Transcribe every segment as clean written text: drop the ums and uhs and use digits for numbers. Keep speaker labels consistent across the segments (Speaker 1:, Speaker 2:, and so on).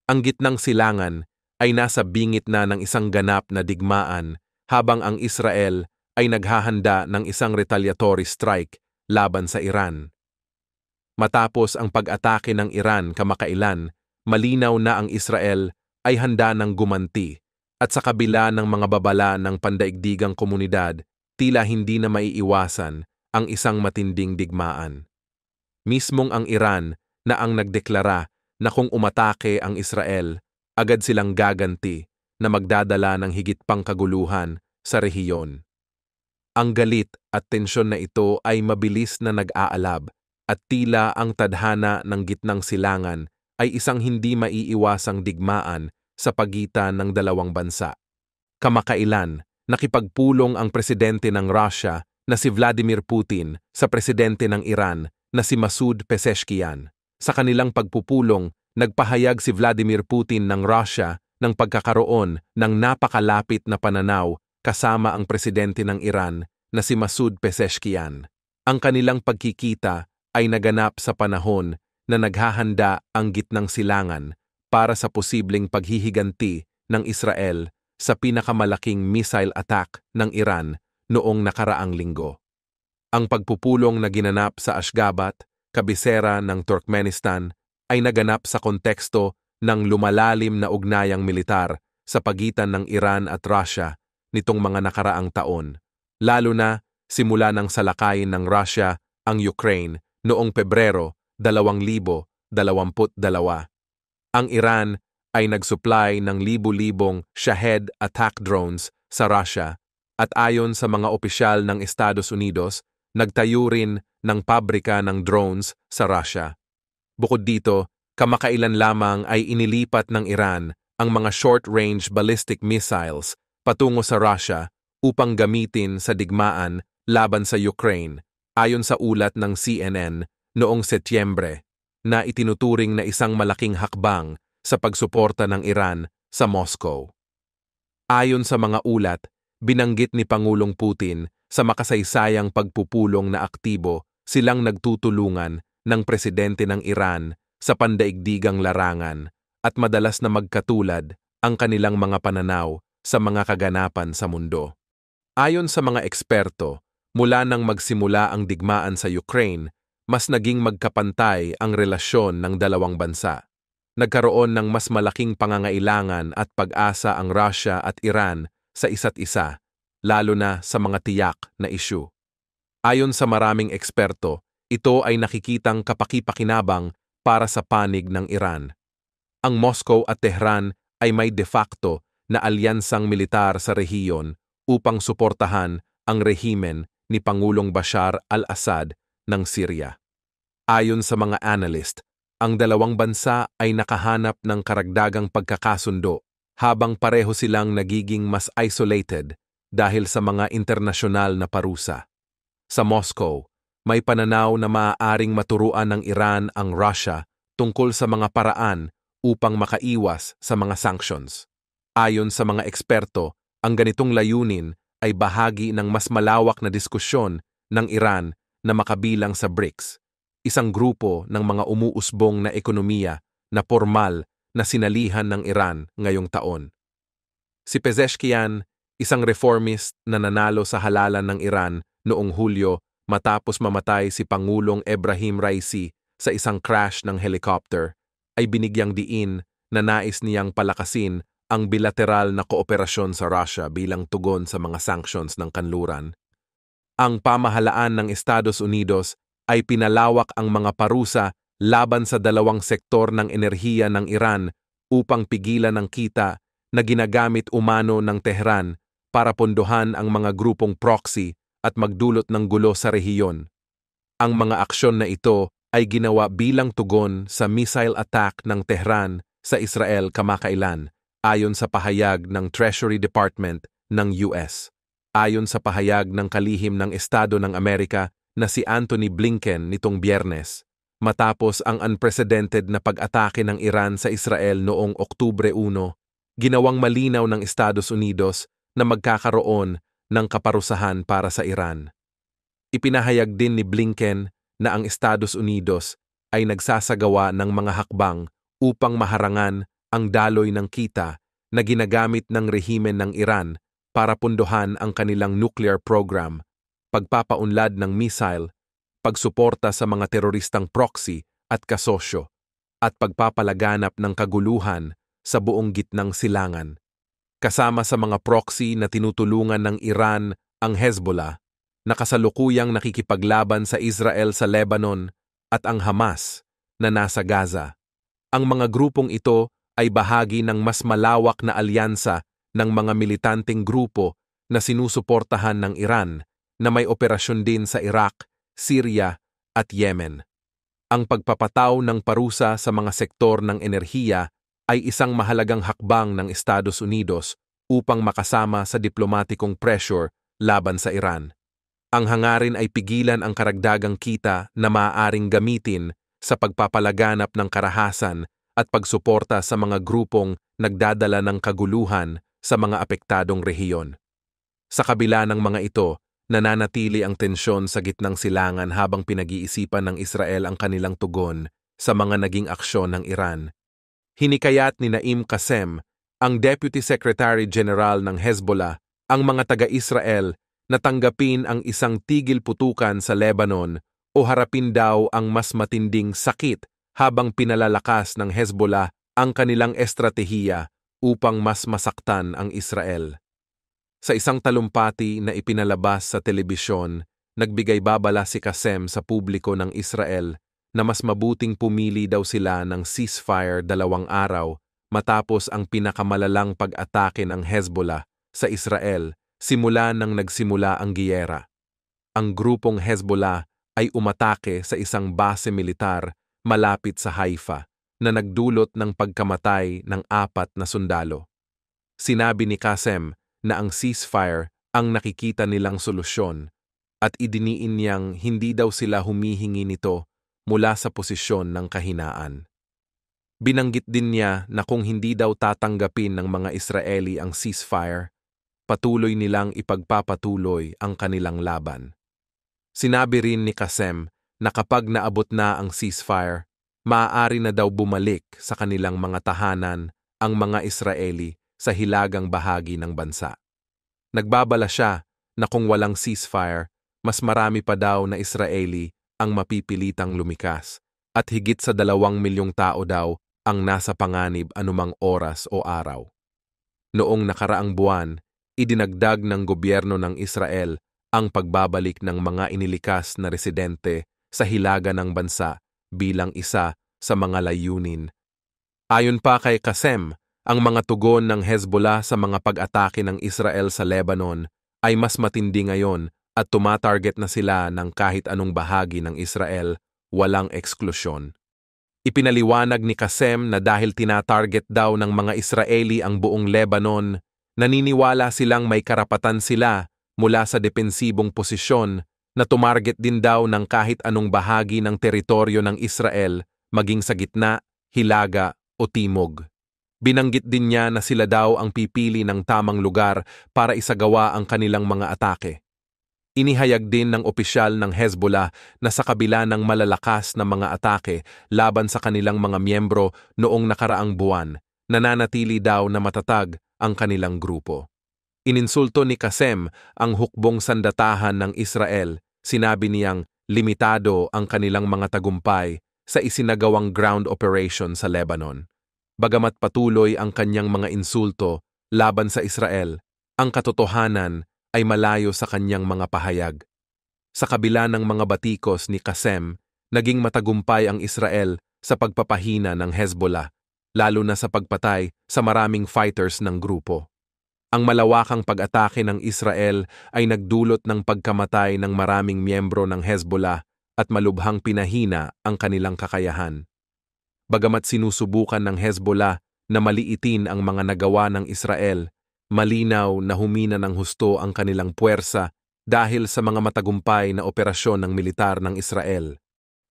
Speaker 1: Ang gitnang silangan ay nasa bingit na ng isang ganap na digmaan habang ang Israel ay naghahanda ng isang retaliatory strike laban sa Iran. Matapos ang pag-atake ng Iran kamakailan, malinaw na ang Israel ay handa ng gumanti at sa kabila ng mga babala ng pandaigdigang komunidad, tila hindi na maiiwasan ang isang matinding digmaan. Mismong ang Iran na ang nagdeklara na kung umatake ang Israel, agad silang gaganti na magdadala ng higit pang kaguluhan sa rehiyon. Ang galit at tensyon na ito ay mabilis na nag-aalab at tila ang tadhana ng gitnang silangan ay isang hindi maiiwasang digmaan sa pagitan ng dalawang bansa. Kamakailan, nakipagpulong ang presidente ng Russia na si Vladimir Putin sa presidente ng Iran na si Masoud Pezeshkian. Sa kanilang pagpupulong, nagpahayag si Vladimir Putin ng Russia ng pagkakaroon ng napakalapit na pananaw kasama ang presidente ng Iran na si Masoud Pezeshkian. Ang kanilang pagkikita ay naganap sa panahon na naghahanda ang gitnang silangan para sa posibleng paghihiganti ng Israel sa pinakamalaking missile attack ng Iran noong nakaraang linggo. Ang pagpupulong na ginanap sa Ashgabat, kabisera ng Turkmenistan, ay naganap sa konteksto ng lumalalim na ugnayang militar sa pagitan ng Iran at Russia nitong mga nakaraang taon, lalo na simula ng salakayin ng Russia ang Ukraine noong Pebrero 2022. Ang Iran ay nagsupply ng libu-libong Shahed attack drones sa Russia at ayon sa mga opisyal ng Estados Unidos, nagtayo rin ng pabrika ng drones sa Russia. Bukod dito, kamakailan lamang ay inilipat ng Iran ang mga short-range ballistic missiles patungo sa Russia upang gamitin sa digmaan laban sa Ukraine, ayon sa ulat ng CNN noong Setyembre, na itinuturing na isang malaking hakbang sa pagsuporta ng Iran sa Moscow. Ayon sa mga ulat, binanggit ni Pangulong Putin sa makasaysayang pagpupulong na aktibo silang nagtutulungan ng presidente ng Iran sa pandaigdigang larangan at madalas na magkatulad ang kanilang mga pananaw sa mga kaganapan sa mundo. Ayon sa mga eksperto, mula nang magsimula ang digmaan sa Ukraine, mas naging magkapantay ang relasyon ng dalawang bansa. Nagkaroon ng mas malaking pangangailangan at pag-asa ang Russia at Iran sa isa't isa, lalo na sa mga tiyak na isyu. Ayon sa maraming eksperto, ito ay nakikitang kapaki-pakinabang para sa panig ng Iran. Ang Moscow at Tehran ay may de facto na alyansang militar sa rehiyon upang suportahan ang rehimen ni Pangulong Bashar al-Assad ng Syria. Ayon sa mga analyst, ang dalawang bansa ay nakahanap ng karagdagang pagkakasundo habang pareho silang nagiging mas isolated dahil sa mga internasyonal na parusa. Sa Moscow, may pananaw na maaaring maturuan ng Iran ang Russia tungkol sa mga paraan upang makaiwas sa mga sanctions. Ayon sa mga eksperto, ang ganitong layunin ay bahagi ng mas malawak na diskusyon ng Iran na makabilang sa BRICS, isang grupo ng mga umuusbong na ekonomiya na formal na sinalihan ng Iran ngayong taon. Si Pezeshkian, isang reformist na nanalo sa halalan ng Iran noong Hulyo matapos mamatay si Pangulong Ebrahim Raisi sa isang crash ng helicopter, ay binigyang diin na nais niyang palakasin ang bilateral na kooperasyon sa Russia bilang tugon sa mga sanctions ng kanluran. Ang pamahalaan ng Estados Unidos ay pinalawak ang mga parusa laban sa dalawang sektor ng enerhiya ng Iran upang pigilan ang kita na ginagamit umano ng Tehran para pondohan ang mga grupong proxy at magdulot ng gulo sa rehiyon. Ang mga aksyon na ito ay ginawa bilang tugon sa missile attack ng Tehran sa Israel kamakailan, ayon sa pahayag ng Treasury Department ng US. Ayon sa pahayag ng kalihim ng Estado ng Amerika na si Antony Blinken nitong Biyernes, matapos ang unprecedented na pag-atake ng Iran sa Israel noong Oktubre 1, ginawang malinaw ng Estados Unidos na magkakaroon ng kaparusahan para sa Iran. Ipinahayag din ni Blinken na ang Estados Unidos ay nagsasagawa ng mga hakbang upang maharangan ang daloy ng kita na ginagamit ng rehimen ng Iran para punduhan ang kanilang nuclear program, pagpapaunlad ng missile, pagsuporta sa mga teroristang proxy at kasosyo, at pagpapalaganap ng kaguluhan sa buong gitnang silangan. Kasama sa mga proxy na tinutulungan ng Iran ang Hezbollah, na kasalukuyang nakikipaglaban sa Israel sa Lebanon, at ang Hamas na nasa Gaza. Ang mga grupong ito ay bahagi ng mas malawak na alyansa ng mga militanteng grupo na sinusuportahan ng Iran na may operasyon din sa Iraq, Syria at Yemen. Ang pagpapataw ng parusa sa mga sektor ng enerhiya ay isang mahalagang hakbang ng Estados Unidos upang makasama sa diplomatikong pressure laban sa Iran. Ang hangarin ay pigilan ang karagdagang kita na maaaring gamitin sa pagpapalaganap ng karahasan at pagsuporta sa mga grupong nagdadala ng kaguluhan sa mga apektadong rehiyon. Sa kabila ng mga ito, nananatili ang tensyon sa gitnang silangan habang pinag-iisipan ng Israel ang kanilang tugon sa mga naging aksyon ng Iran. Hinikayat ni Naim Qassem, ang Deputy Secretary General ng Hezbollah, ang mga taga-Israel na tanggapin ang isang tigil putukan sa Lebanon o harapin daw ang mas matinding sakit habang pinalalakas ng Hezbollah ang kanilang estratehiya upang mas masaktan ang Israel. Sa isang talumpati na ipinalabas sa telebisyon, nagbigay babala si Qassem sa publiko ng Israel na mas mabuting pumili daw sila ng ceasefire 2 araw matapos ang pinakamalalang pag-atake ng Hezbollah sa Israel simula nang nagsimula ang giyera. Ang grupong Hezbollah ay umatake sa isang base militar malapit sa Haifa na nagdulot ng pagkamatay ng 4 na sundalo. Sinabi ni Qassem na ang ceasefire ang nakikita nilang solusyon at idiniin niyang hindi daw sila humihingi nito mula sa posisyon ng kahinaan. Binanggit din niya na kung hindi daw tatanggapin ng mga Israeli ang ceasefire, patuloy nilang ipagpapatuloy ang kanilang laban. Sinabi rin ni Qassem na kapag naabot na ang ceasefire, maaari na daw bumalik sa kanilang mga tahanan ang mga Israeli sa hilagang bahagi ng bansa. Nagbabala siya na kung walang ceasefire, mas marami pa daw na Israeli ang mapipilitang lumikas at higit sa 2 milyong tao daw ang nasa panganib anumang oras o araw. Noong nakaraang buwan, idinagdag ng gobyerno ng Israel ang pagbabalik ng mga inilikas na residente sa hilaga ng bansa bilang isa sa mga layunin. Ayon pa kay Qassem, ang mga tugon ng Hezbollah sa mga pag-atake ng Israel sa Lebanon ay mas matindi ngayon at tumatarget na sila ng kahit anong bahagi ng Israel, walang eksklusyon. Ipinaliwanag ni Qassem na dahil tinatarget daw ng mga Israeli ang buong Lebanon, naniniwala silang may karapatan sila mula sa depensibong posisyon na tumarget din daw ng kahit anong bahagi ng teritoryo ng Israel, maging sa gitna, hilaga o timog. Binanggit din niya na sila daw ang pipili ng tamang lugar para isagawa ang kanilang mga atake. Inihayag din ng opisyal ng Hezbollah na sa kabila ng malalakas na mga atake laban sa kanilang mga miyembro noong nakaraang buwan, nananatili daw na matatag ang kanilang grupo. Ininsulto ni Qassem ang hukbong sandatahan ng Israel, sinabi niyang limitado ang kanilang mga tagumpay sa isinagawang ground operation sa Lebanon. Bagamat patuloy ang kanyang mga insulto laban sa Israel, ang katotohanan ay malayo sa kanyang mga pahayag. Sa kabila ng mga batikos ni Qassem, naging matagumpay ang Israel sa pagpapahina ng Hezbollah, lalo na sa pagpatay sa maraming fighters ng grupo. Ang malawakang pag-atake ng Israel ay nagdulot ng pagkamatay ng maraming miyembro ng Hezbollah at malubhang pinahina ang kanilang kakayahan. Bagamat sinusubukan ng Hezbollah na maliitin ang mga nagawa ng Israel, malinaw na humina ng husto ang kanilang puwersa dahil sa mga matagumpay na operasyon ng militar ng Israel.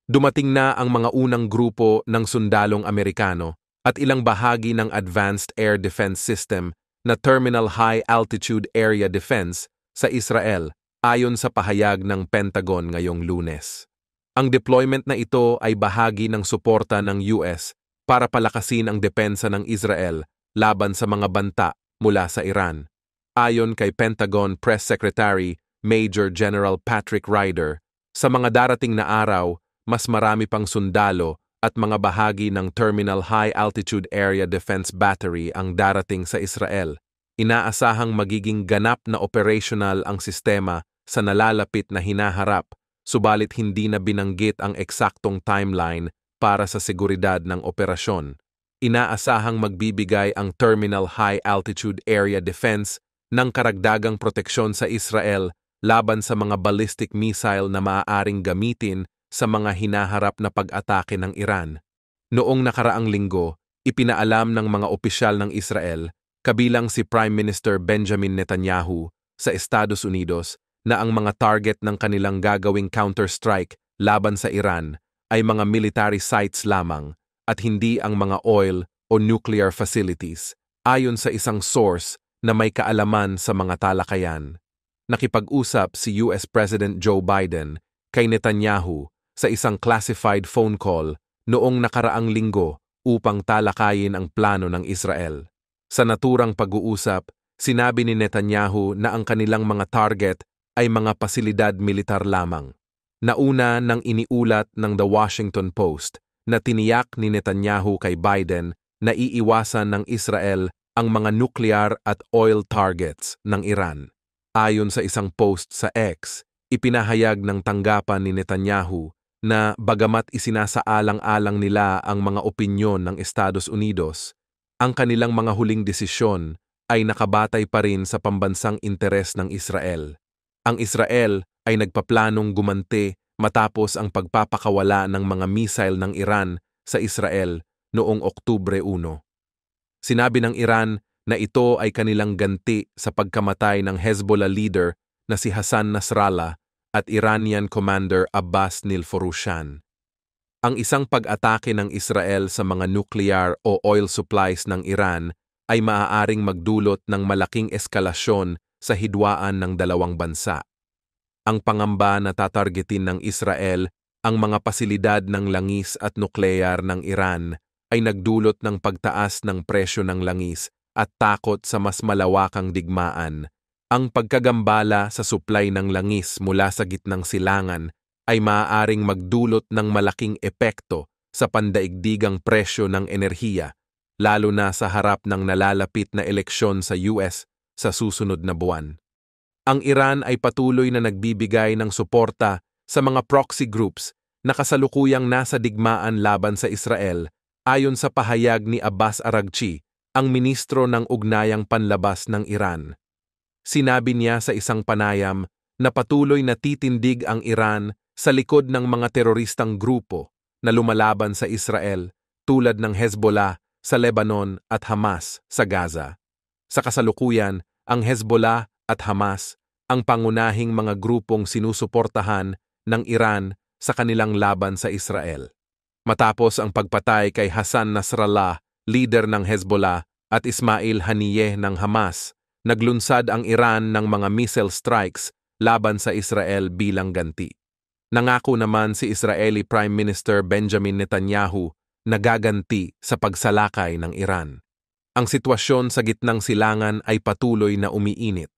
Speaker 1: Dumating na ang mga unang grupo ng sundalong Amerikano at ilang bahagi ng Advanced Air Defense System na Terminal High Altitude Area Defense sa Israel ayon sa pahayag ng Pentagon ngayong Lunes. Ang deployment na ito ay bahagi ng suporta ng US para palakasin ang depensa ng Israel laban sa mga banta mula sa Iran. Ayon kay Pentagon Press Secretary Major General Patrick Ryder, sa mga darating na araw, mas marami pang sundalo at mga bahagi ng Terminal High Altitude Area Defense Battery ang darating sa Israel. Inaasahang magiging ganap na operational ang sistema sa nalalapit na hinaharap, subalit hindi na binanggit ang eksaktong timeline para sa seguridad ng operasyon. Inaasahang magbibigay ang Terminal High Altitude Area Defense ng karagdagang proteksyon sa Israel laban sa mga ballistic missile na maaaring gamitin sa mga hinaharap na pag-atake ng Iran. Noong nakaraang linggo, ipinaalam ng mga opisyal ng Israel, kabilang si Prime Minister Benjamin Netanyahu sa Estados Unidos, na ang mga target ng kanilang gagawing counter-strike laban sa Iran ay mga military sites lamang at hindi ang mga oil o nuclear facilities, ayon sa isang source na may kaalaman sa mga talakayan. Nakipag-usap si US President Joe Biden kay Netanyahu sa isang classified phone call noong nakaraang linggo upang talakayin ang plano ng Israel. Sa naturang pag-uusap, sinabi ni Netanyahu na ang kanilang mga target ay mga pasilidad militar lamang. Nauna nang iniulat ng The Washington Post na tiniyak ni Netanyahu kay Biden na iiwasan ng Israel ang mga nuclear at oil targets ng Iran. Ayon sa isang post sa X, ipinahayag ng tanggapan ni Netanyahu na bagamat isinasaalang-alang nila ang mga opinyon ng Estados Unidos, ang kanilang mga huling desisyon ay nakabatay pa rin sa pambansang interes ng Israel. Ang Israel ay nagpaplanong gumanti matapos ang pagpapakawala ng mga missile ng Iran sa Israel noong Oktubre 1. Sinabi ng Iran na ito ay kanilang ganti sa pagkamatay ng Hezbollah leader na si Hassan Nasrallah at Iranian Commander Abbas Nilforoshan. Ang isang pag-atake ng Israel sa mga nuclear o oil supplies ng Iran ay maaaring magdulot ng malaking eskalasyon sa hidwaan ng dalawang bansa. Ang pangamba na tatargetin ng Israel ang mga pasilidad ng langis at nuklear ng Iran ay nagdulot ng pagtaas ng presyo ng langis at takot sa mas malawakang digmaan. Ang pagkagambala sa supply ng langis mula sa gitnang silangan ay maaaring magdulot ng malaking epekto sa pandaigdigang presyo ng enerhiya, lalo na sa harap ng nalalapit na eleksyon sa US sa susunod na buwan. Ang Iran ay patuloy na nagbibigay ng suporta sa mga proxy groups na kasalukuyang nasa digmaan laban sa Israel, ayon sa pahayag ni Abbas Araghchi, ang ministro ng Ugnayang Panlabas ng Iran. Sinabi niya sa isang panayam na patuloy na titindig ang Iran sa likod ng mga teroristang grupo na lumalaban sa Israel tulad ng Hezbollah sa Lebanon at Hamas sa Gaza. Sa kasalukuyan, ang Hezbollah at Hamas ang pangunahing mga grupong sinusuportahan ng Iran sa kanilang laban sa Israel. Matapos ang pagpatay kay Hassan Nasrallah, leader ng Hezbollah, at Ismail Haniyeh ng Hamas, naglunsad ang Iran ng mga missile strikes laban sa Israel bilang ganti. Nangako naman si Israeli Prime Minister Benjamin Netanyahu na gaganti sa pagsalakay ng Iran. Ang sitwasyon sa gitnang silangan ay patuloy na umiinit,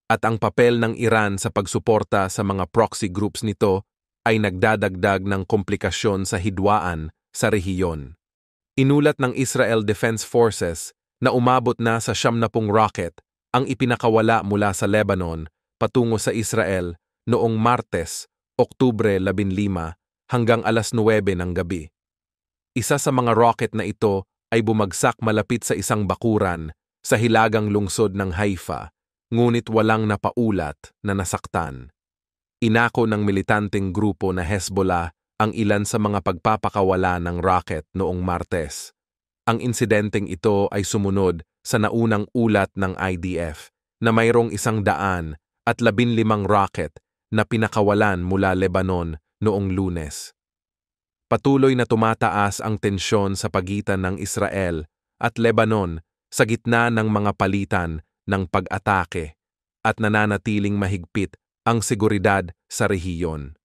Speaker 1: at ang papel ng Iran sa pagsuporta sa mga proxy groups nito ay nagdadagdag ng komplikasyon sa hidwaan sa rehiyon. Inulat ng Israel Defense Forces na umabot na sa 70 rocket ang ipinakawala mula sa Lebanon patungo sa Israel noong Martes, Oktubre 15 hanggang alas 9 ng gabi. Isa sa mga rocket na ito ay bumagsak malapit sa isang bakuran sa hilagang lungsod ng Haifa, ngunit walang napaulat na nasaktan. Inako ng militanteng grupo na Hezbollah ang ilan sa mga pagpapakawala ng rocket noong Martes. Ang insidenteng ito ay sumunod sa naunang ulat ng IDF na mayroong 115 rocket na pinakawalan mula Lebanon noong Lunes. Patuloy na tumataas ang tensyon sa pagitan ng Israel at Lebanon sa gitna ng mga palitan ng pag-atake at nananatiling mahigpit ang seguridad sa rehiyon.